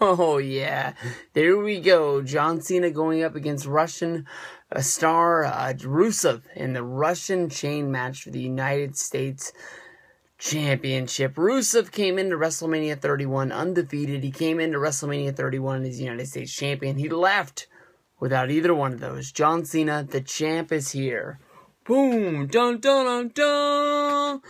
Oh, yeah. There we go. John Cena going up against Russian star Rusev in the Russian chain match for the United States Championship. Rusev came into WrestleMania 31 undefeated. He came into WrestleMania 31 as United States Champion. He left without either one of those. John Cena, the champ, is here. Boom! Dun dun dun dun!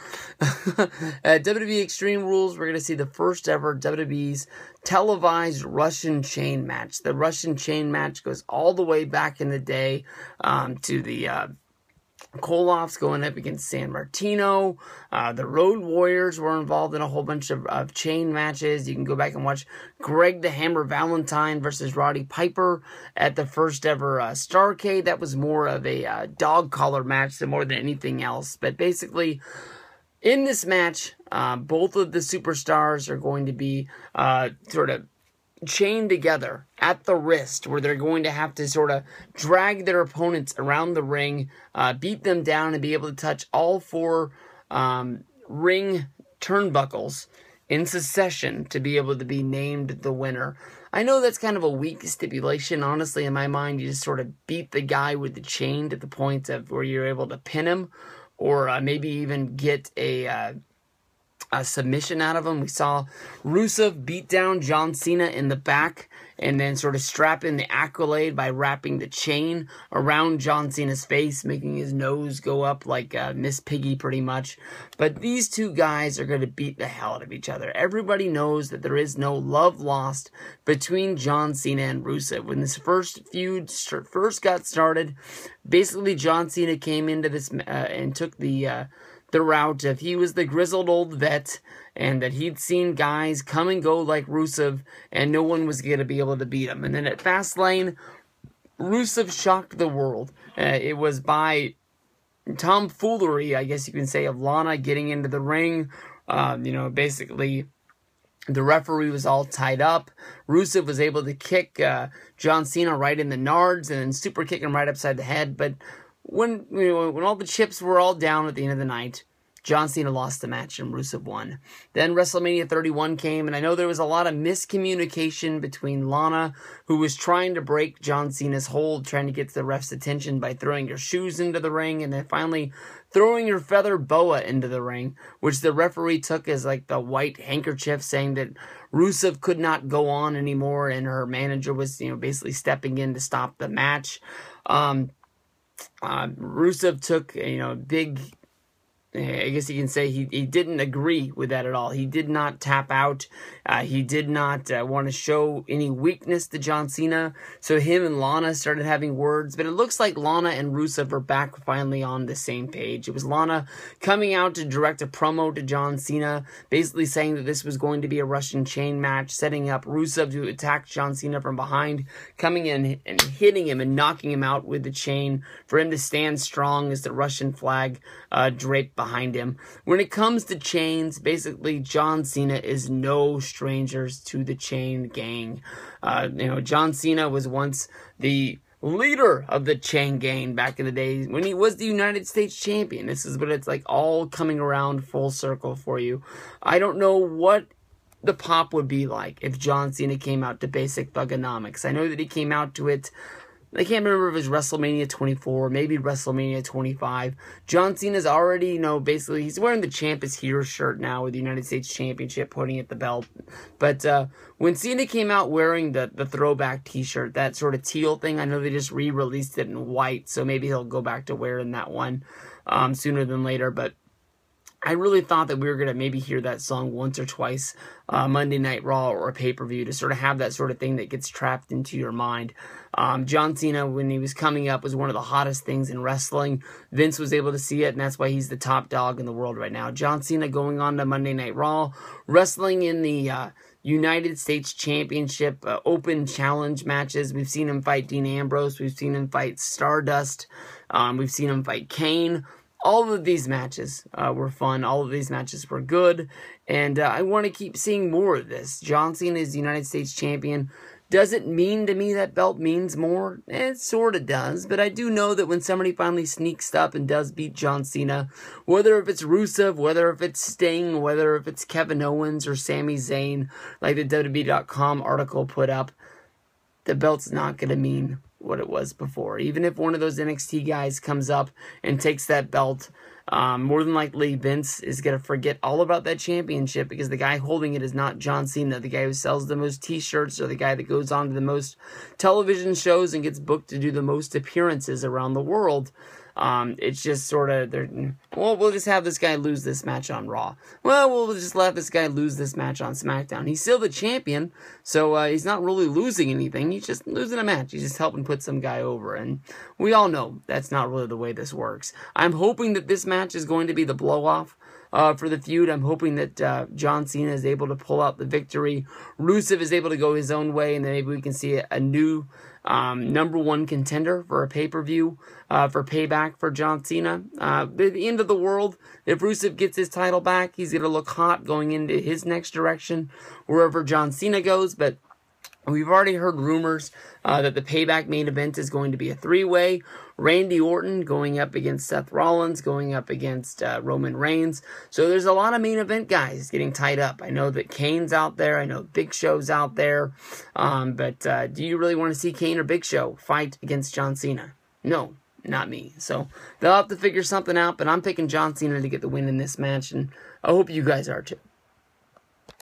At WWE Extreme Rules, we're going to see the first ever WWE's televised Russian chain match. The Russian chain match goes all the way back in the day to the Koloffs going up against San Martino. The Road Warriors were involved in a whole bunch of chain matches. You can go back and watch Greg the Hammer Valentine versus Roddy Piper at the first ever Starrcade. That was more of a dog collar match than more than anything else. But basically, in this match, both of the superstars are going to be sort of chained together at the wrist, where they're going to have to sort of drag their opponents around the ring, beat them down, and be able to touch all four ring turnbuckles in succession to be able to be named the winner. I know that's kind of a weak stipulation. Honestly, in my mind, you just sort of beat the guy with the chain to the point of where you're able to pin him, or maybe even get a submission out of him. We saw Rusev beat down John Cena in the back and then sort of strap in the accolade by wrapping the chain around John Cena's face, making his nose go up like Miss Piggy pretty much. But these two guys are going to beat the hell out of each other. Everybody knows that there is no love lost between John Cena and Rusev. When this first feud first got started, basically John Cena came into this and took the route of he was the grizzled old vet and that he'd seen guys come and go like Rusev and no one was going to be able to beat him. And then at Fastlane, Rusev shocked the world. It was by tomfoolery, I guess you can say, of Lana getting into the ring. Basically the referee was all tied up. Rusev was able to kick John Cena right in the nards and then super kick him right upside the head. But when all the chips were all down at the end of the night, John Cena lost the match and Rusev won. Then WrestleMania 31 came, and I know there was a lot of miscommunication between Lana, who was trying to break John Cena's hold, trying to get the ref's attention by throwing her shoes into the ring, and then finally throwing her feather boa into the ring, which the referee took as like the white handkerchief, saying that Rusev could not go on anymore, and her manager was, basically stepping in to stop the match. Rusev took, big, I guess you can say he didn't agree with that at all. He did not tap out. He did not want to show any weakness to John Cena. So him and Lana started having words. But it looks like Lana and Rusev are back finally on the same page. It was Lana coming out to direct a promo to John Cena, basically saying that this was going to be a Russian chain match, setting up Rusev to attack John Cena from behind, coming in and hitting him and knocking him out with the chain for him to stand strong as the Russian flag draped behind him. When it comes to chains, basically John Cena is no strangers to the chain gang. John Cena was once the leader of the chain gang back in the days when he was the United States champion. This is what it's like, all coming around full circle for you. I don't know what the pop would be like if John Cena came out to basic Thugonomics. I know that he came out to it, I can't remember if it was WrestleMania 24, maybe WrestleMania 25. John Cena's already, basically, he's wearing the Champ is Here shirt now with the United States Championship, putting at the belt. But when Cena came out wearing the throwback t-shirt, that sort of teal thing, I know they just re-released it in white, so maybe he'll go back to wearing that one sooner than later. But I really thought that we were going to maybe hear that song once or twice Monday Night Raw or a pay-per-view to sort of have that sort of thing that gets trapped into your mind. John Cena, when he was coming up, was one of the hottest things in wrestling. Vince was able to see it, and that's why he's the top dog in the world right now. John Cena going on to Monday Night Raw, wrestling in the United States Championship Open Challenge matches. We've seen him fight Dean Ambrose. We've seen him fight Stardust. We've seen him fight Kane. All of these matches were fun. All of these matches were good. And I want to keep seeing more of this. John Cena is the United States Champion. Does it mean to me that belt means more? It sort of does, but I do know that when somebody finally sneaks up and does beat John Cena, whether if it's Rusev, whether if it's Sting, whether if it's Kevin Owens or Sami Zayn, like the WWE.com article put up, the belt's not going to mean what it was before. Even if one of those NXT guys comes up and takes that belt, more than likely Vince is going to forget all about that championship because the guy holding it is not John Cena, the guy who sells the most t-shirts or the guy that goes on to the most television shows and gets booked to do the most appearances around the world. It's just sort of, well, we'll just have this guy lose this match on Raw. Well, we'll just let this guy lose this match on SmackDown. He's still the champion, so he's not really losing anything. He's just losing a match. He's just helping put some guy over, and we all know that's not really the way this works. I'm hoping that this match is going to be the blow-off for the feud. I'm hoping that John Cena is able to pull out the victory. Rusev is able to go his own way, and then maybe we can see a new number one contender for a pay-per-view for payback for John Cena. At the end of the world, if Rusev gets his title back, he's going to look hot going into his next direction, wherever John Cena goes, but we've already heard rumors that the Payback main event is going to be a three-way. Randy Orton going up against Seth Rollins, going up against Roman Reigns. So there's a lot of main event guys getting tied up. I know that Kane's out there. I know Big Show's out there. But do you really want to see Kane or Big Show fight against John Cena? No, not me. So they'll have to figure something out. But I'm picking John Cena to get the win in this match. And I hope you guys are too.